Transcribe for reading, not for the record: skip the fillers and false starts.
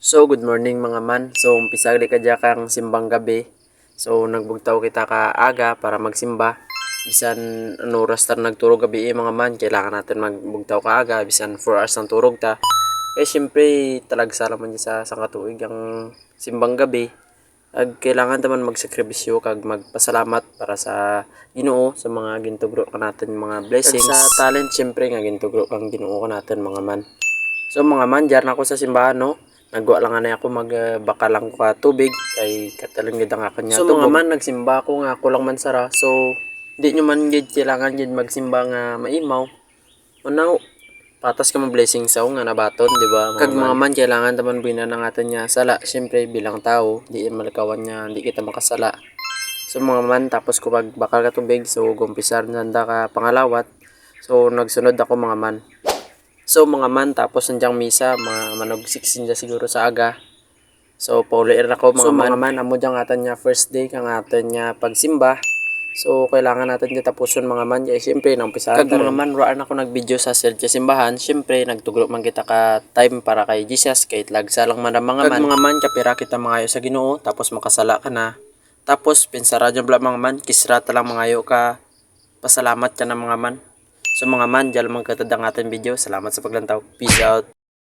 So, good morning mga man. So, umpisa ka dyan kang simbang gabi. So, nagbugtaw kita ka aga para magsimba. Bisan ano oras ta nagturog gabi mga man, kailangan natin magbugtaw ka aga. Bisan 4 hours ng turog ta. Eh, syempre, talagsa naman dyan sa katuig ang simbang gabi. Kailangan naman magsakripisyo kag magpasalamat para sa Ginoo sa mga gintugro ka natin mga blessings. Kag sa talent syempre nga gintugro kang Ginoo ka natin mga man. So mga man, dyan ako sa simbahan no. Nagwa lang na ako magbaka lang ko tubig kay katalang gid ang kanya. So mga man, nagsimba ako nga ako lang man sara. So di nyo man gid kailangan gid magsimba nga maimaw. Unaw, patas ka mo blessing sa nga nabaton, di ba? Kag mga man kailangan taman binanangatan niya sala. Syempre bilang tao, di malakawan niya, di kita makasala. So mga man, tapos ko magbakal ka tubig, so gumpisar nanda ka pangalawat. So nagsunod ako mga man. So mga man, tapos nandiyan misa, mga manog 16 siguro sa aga. So pauliin ako mga man, amo dyan atan niya first day kang atan niya pagsimba. So kailangan natin niya tapuson mga man. Kaya siyempre naumpisahan kag mga man, raan ako nag-video sa selfie simbahan. Siyempre nagtugro man kita ka time para kay Jesus, kahit lagsa lang man ang mga man. Kag mga man, kapira kita mangayo sa Ginoo, tapos makasala ka na. Tapos pinsara dyan bla mga man, kisra talang mangayo ka, pasalamat ka na mga man. So mga man, dyan lang magkatad ang ating video. Salamat sa paglantaw. Peace out.